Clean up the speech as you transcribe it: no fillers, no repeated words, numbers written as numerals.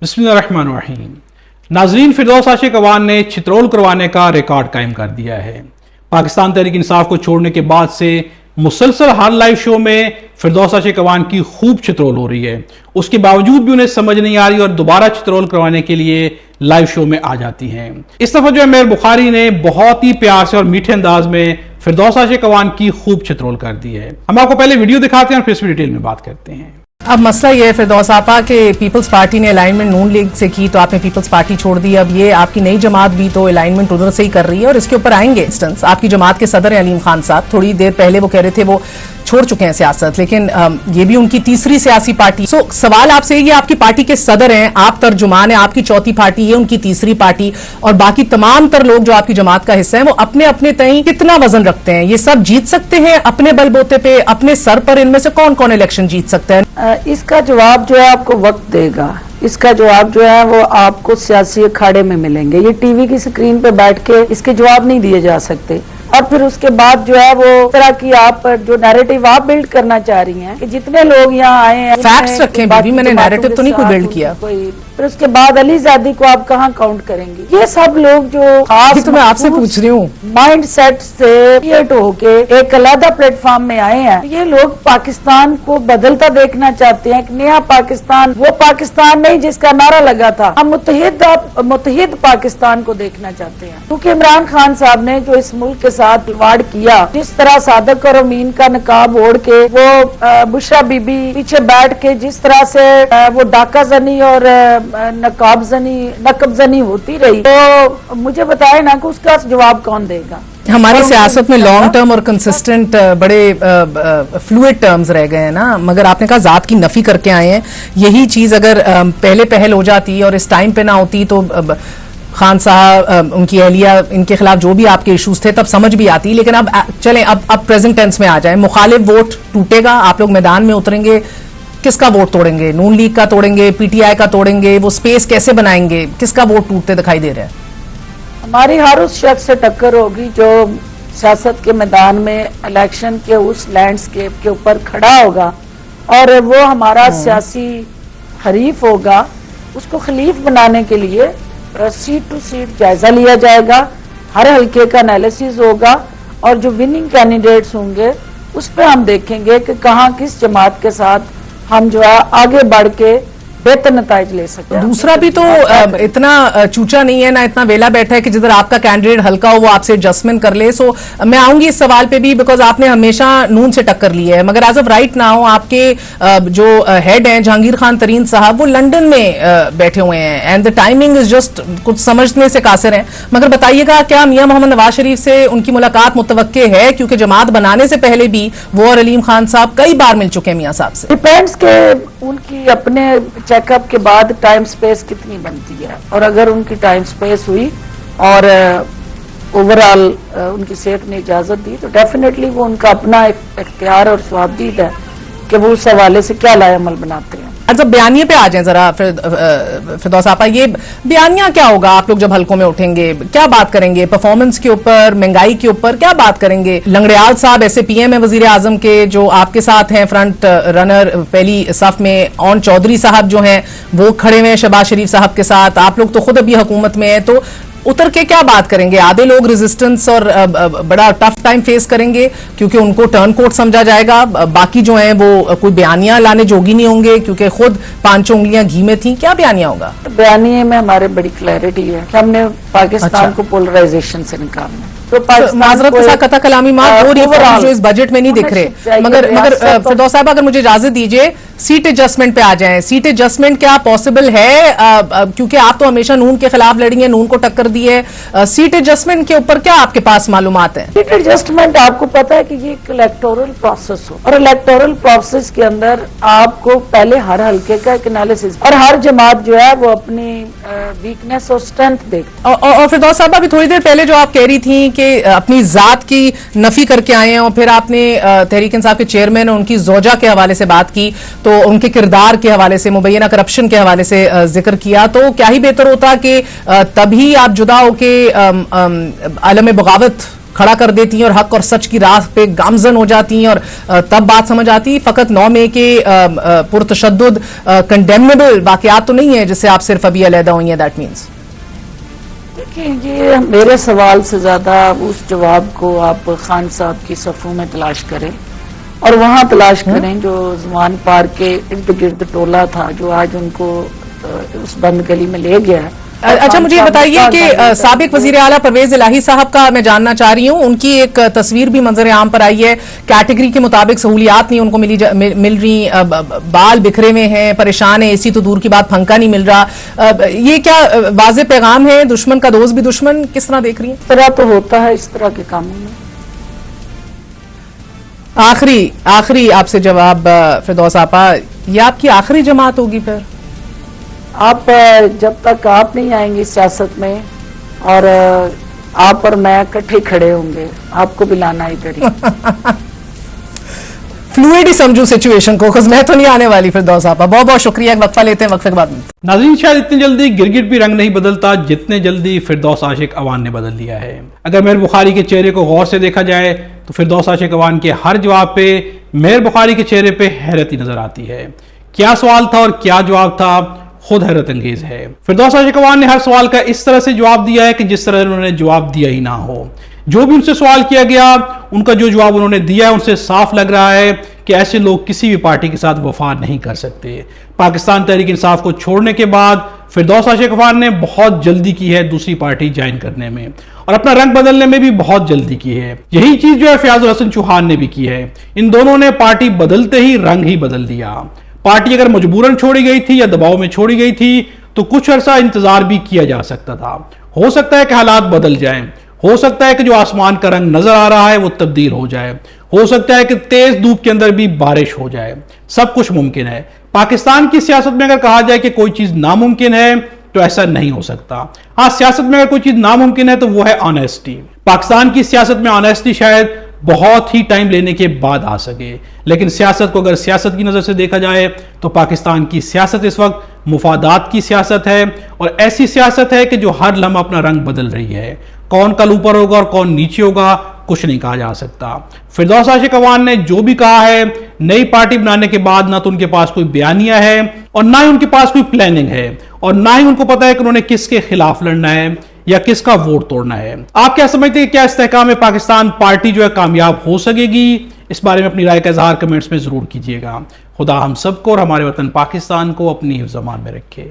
बिस्मिल्लाहिर्रहमानिर्रहीम। नाजरीन, फिरदौस आशिक अवान ने चित्रोल करवाने का रिकॉर्ड कायम कर दिया है। पाकिस्तान तहरीक इंसाफ को छोड़ने के बाद से मुसलसल हर लाइव शो में फिरदौस आशिक अवान की खूब चित्रोल हो रही है। उसके बावजूद भी उन्हें समझ नहीं आ रही और दोबारा चित्रोल करवाने के लिए लाइव शो में आ जाती हैं। इस दफा जो है मेहर बुखारी ने बहुत ही प्यार से और मीठे अंदाज में फिरदौस आशिक अवान की खूब चित्रोल कर दी है। हम आपको पहले वीडियो दिखाते हैं और फिर इस डिटेल में बात करते हैं। अब मसला ये है फिरदौस आपा के पीपल्स पार्टी ने अलाइनमेंट नून लीग से की तो आपने पीपल्स पार्टी छोड़ दी। अब ये आपकी नई जमात भी तो अलाइनमेंट उधर से ही कर रही है और इसके ऊपर आएंगे इंस्टेंस। आपकी जमात के सदर हैं अलीम खान साहब, थोड़ी देर पहले वो कह रहे थे वो छोड़ चुके हैं सियासत, लेकिन ये भी उनकी तीसरी सियासी पार्टी। सवाल आपसे ये आपकी पार्टी के सदर हैं, आप तर्जुमान हैं, आपकी चौथी पार्टी, ये उनकी तीसरी पार्टी और बाकी तमाम तर लोग जो आपकी जमात का हिस्सा है वो अपने अपने तय कितना वजन रखते हैं? ये सब जीत सकते हैं अपने बलबूते पे, अपने सर पर? इनमें से कौन कौन इलेक्शन जीत सकता है? इसका जवाब जो है आपको वक्त देगा। इसका जवाब जो है वो आपको सियासी अखाड़े में मिलेंगे। ये टीवी की स्क्रीन पे बैठ के इसके जवाब नहीं दिए जा सकते। और फिर उसके बाद जो है वो तरह की आप जो नैरेटिव आप बिल्ड करना चाह रही हैं कि जितने लोग यहाँ आए हैं फैक्ट्स रखें बीबी, मैंने नैरेटिव तो नहीं कोई बिल्ड किया। फिर उसके बाद अली ज़ादी को आप कहाँ काउंट करेंगी? ये सब लोग जो खास तो मैं आपसे पूछ रही हूँ माइंड सेट से क्रिएट होके एक अलग प्लेटफॉर्म में आए हैं। ये लोग पाकिस्तान को बदलता देखना चाहते हैं, एक नया पाकिस्तान, वो पाकिस्तान नहीं जिसका नारा लगा था। हम मुत्तहिद पाकिस्तान को देखना चाहते हैं। क्योंकि इमरान खान साहब ने जो इस मुल्क के साथ वाड़ किया, जिस तरह सादक और अमीन का नकाब ओढ़ के वो बुशरा बीबी पीछे बैठ के जिस तरह से वो डाका जनी और नकब जनी होती रही, तो मुझे बताए ना कि उसका जवाब कौन देगा? हमारी सियासत में लॉन्ग टर्म और कंसिस्टेंट बड़े फ्लूइड टर्म्स रह गए हैं ना। मगर आपने कहा जात की नफी करके आए हैं, यही चीज अगर पहले पहल हो जाती और इस टाइम पे ना होती तो खान साहब, उनकी अहलिया, इनके खिलाफ जो भी आपके इश्यूज थे तब समझ भी आती। लेकिन अब चलें, अब प्रेजेंट टेंस में आ जाए। मुखालिफ वोट टूटेगा, आप लोग मैदान में उतरेंगे, किसका वोट तोड़ेंगे? नून लीग का तोड़ेंगे, पीटीआई का तोड़ेंगे? वो स्पेस कैसे बनाएंगे? किसका वोट टूटते दिखाई दे रहा है? हमारी हर उस शख्स से टक्कर होगी जो सियासत के मैदान में इलेक्शन के उस लैंडस्केप के ऊपर खड़ा होगा और वो हमारा सियासी हरीफ होगा। उसको खलीफ बनाने के लिए सीट टू सीट जायजा लिया जाएगा, हर हल्के का एनालिसिस होगा और जो विनिंग कैंडिडेट्स होंगे उस पर हम देखेंगे कि कहाँ किस जमात के साथ हम जो है आगे बढ़ के बेहतर नताइज ले सकते हैं। दूसरा भी तो इतना चूचा नहीं है ना, इतना वेला बैठा है कि जिधर आपका कैंडिडेट हल्का हो वो आपसे एडजस्टमेंट कर ले। सो मैं आऊंगी इस सवाल पे भी, बिकॉज आपने हमेशा नून से टक्कर ली है। मगर एज ऑफ राइट नाउ आपके जो हेड हैं जहांगीर खान तरीन साहब, वो लंदन में बैठे हुए हैं and the timing is just कुछ समझने से कासिर है। मगर बताइएगा, क्या मियां मोहम्मद नवाज शरीफ से उनकी मुलाकात मुतवक्के है? क्योंकि जमात बनाने से पहले भी वो और अलीम खान साहब कई बार मिल चुके हैं मियां साहब से। डिपेंड्स के उनकी अपने चेकअप के बाद टाइम स्पेस कितनी बनती है, और अगर उनकी टाइम स्पेस हुई और ओवरऑल उनकी सेहत ने इजाजत दी तो डेफिनेटली वो उनका अपना इख्तियार और स्वाबदीद है कि वो उस हवाले से क्या लाएअमल बनाते हैं। अच्छा, बयानिए पे आ जाएं जरा फिरदौस आपा। ये बयानिया क्या होगा? आप लोग जब हलकों में उठेंगे क्या बात करेंगे? परफॉर्मेंस के ऊपर, महंगाई के ऊपर क्या बात करेंगे? लंगड़ियाल साहब ऐसे पीएम है वजीर आजम के जो आपके साथ हैं, फ्रंट रनर पहली सफ में। ऑन चौधरी साहब जो हैं वो खड़े हुए हैं शहबाज शरीफ साहब के साथ। आप लोग तो खुद अभी हुकूमत में है, तो उतर के क्या बात करेंगे? आधे लोग रेजिस्टेंस और बड़ा टफ टाइम फेस करेंगे क्योंकि उनको टर्न कोट समझा जाएगा, बाकी जो हैं वो कोई बयानिया लाने जोगी नहीं होंगे क्योंकि खुद 5 उंगलियां घी में थी। क्या बयानिया होगा? बयानिए में हमारे बड़ी क्लैरिटी है कि हमने पाकिस्तान को पोलराइजेशन से निकालना। तो माजरत के साथ कथा कलामी मार हो रही है जो इस बजट में नहीं दिख रहे। मगर फिरदौस साहब, अगर मुझे इजाजत दीजिए, सीट एडजस्टमेंट पे आ जाएं। सीट एडजस्टमेंट क्या पॉसिबल है? क्योंकि आप तो हमेशा नून के खिलाफ लड़ी हैं, नून को टक्कर दी है। सीट एडजस्टमेंट के ऊपर क्या आपके पास मालूमात है? सीट एडजस्टमेंट आपको पता है कि ये एक इलेक्टोरल प्रोसेस हो और इलेक्टोरल प्रोसेस के अंदर आपको पहले हर हल्के का एक एनालिसिस और हर जमात जो है वो अपनी वीकनेस और स्ट्रेंथ देखती। और फिरदौस साहब, अभी थोड़ी देर पहले जो आप कह रही थी कि अपनी जात की नफी करके आए हैं और फिर आपने तहरीक इंसाफ के चेयरमैन और उनकी जोजा के हवाले से बात की, तो उनके किरदार के हवाले से, मुबैना करप्शन के हवाले से जिक्र किया, तो क्या ही बेहतर होता कि तभी आप जुदा होके आलम बगावत खड़ा कर देती हैं और हक और सच की राह पे गामजन हो जाती हैं और तब बात समझ आती है। फकत 9 मई के पुरतशद्दुद कंडेमनेबल वाकयात तो नहीं है जिससे आप सिर्फ अभी अलहदा हुई हैं, दैट मीन्स? देखिए, ये मेरे सवाल से ज्यादा उस जवाब को आप खान साहब की सफ़ों में तलाश करें और वहां तलाश करें जो ज़मान पार्क के इर्द गिर्द टोला था जो आज उनको उस बंद गली में ले गया है। अच्छा, मुझे ये बताइए कि साबिक वजीर आला परवेज इलाही साहब का मैं जानना चाह रही हूँ, उनकी एक तस्वीर भी मंजर आम पर आई है। कैटेगरी के मुताबिक सहूलियात नहीं उनको मिल रही, बाल बिखरे हुए हैं, परेशान है, एसी तो दूर की बात, पंखा नहीं मिल रहा। ये क्या वाज़ेह पैगाम है, दुश्मन का दोस्त भी दुश्मन? किस तरह देख रही हैं? इस तरह तो होता है इस तरह के कामों में। आखिरी आपसे जवाब फिरदौस आपा, ये आपकी आखिरी जमात होगी फिर? आप जब तक आप नहीं आएंगी सियासत में और आप और मैं इकट्ठे खड़े होंगे, आपको भी लाना इधर ही। फ्लूइड ही समझू सिचुएशन को, बिकॉज़ मैं तो नहीं आने वाली। फिरदौस आपा, बहुत बहुत शुक्रिया। एक वक्फा लेते हैं, वक्फे के बाद मिलते हैं। नाज़रीन, शायद इतनी जल्दी गिरगिट भी रंग नहीं बदलता जितने जल्दी फिरदौस आशिक अवान ने बदल लिया है। अगर मेहर बुखारी के चेहरे को गौर से देखा जाए तो फिरदौस आशिक अवान के हर जवाब पे मेहर बुखारी के चेहरे पे हैरत ही नजर आती है। क्या सवाल था और क्या जवाब था, खुद हैरत अंगेज है। फिरदौस आशिक अवान ने हर सवाल का इस तरह से जवाब दिया है कि जिस तरह उन्होंने जवाब दिया ही ना हो। जो भी उनसे सवाल किया गया, उनका जो जवाब उन्होंने दिया है उनसे साफ लग रहा है कि ऐसे लोग किसी भी पार्टी के साथ वफा नहीं कर सकते। पाकिस्तान तहरीक इंसाफ को छोड़ने के बाद फिरदौस आशिक अवान ने बहुत जल्दी की है दूसरी पार्टी ज्वाइन करने में और अपना रंग बदलने में भी बहुत जल्दी की है। यही चीज जो है फयाजुल हसन चौहान ने भी की है। इन दोनों ने पार्टी बदलते ही रंग ही बदल दिया। पार्टी अगर मजबूरन छोड़ी गई थी या दबाव में छोड़ी गई थी तो कुछ अरसा इंतजार भी किया जा सकता था। हो सकता है कि हालात बदल जाएं, हो सकता है कि जो आसमान का रंग नजर आ रहा है वो तब्दील हो जाए, हो सकता है कि तेज धूप के अंदर भी बारिश हो जाए। सब कुछ मुमकिन है। पाकिस्तान की सियासत में अगर कहा जाए कि कोई चीज नामुमकिन है तो ऐसा नहीं हो सकता। हाँ, सियासत में अगर कोई चीज नामुमकिन है तो वो है ऑनेस्टी। पाकिस्तान की सियासत में ऑनेस्टी शायद बहुत ही टाइम लेने के बाद आ सके, लेकिन सियासत को अगर सियासत की नजर से देखा जाए तो पाकिस्तान की सियासत इस वक्त मुफादात की सियासत है और ऐसी सियासत है कि जो हर लम्हा अपना रंग बदल रही है। कौन कल ऊपर होगा और कौन नीचे होगा कुछ नहीं कहा जा सकता। फिरदौस आशिक अवान ने जो भी कहा है, नई पार्टी बनाने के बाद ना तो उनके पास कोई बयानिया है और ना ही उनके पास कोई प्लानिंग है और ना ही उनको पता है कि उन्होंने किसके खिलाफ लड़ना है या किसका वोट तोड़ना है। आप क्या समझते हैं, क्या इस्तेहकाम में पाकिस्तान पार्टी जो है कामयाब हो सकेगी? इस बारे में अपनी राय का इजहार कमेंट्स में जरूर कीजिएगा। खुदा हम सबको और हमारे वतन पाकिस्तान को अपनी हिफ्ज़-ए-मान में रखे।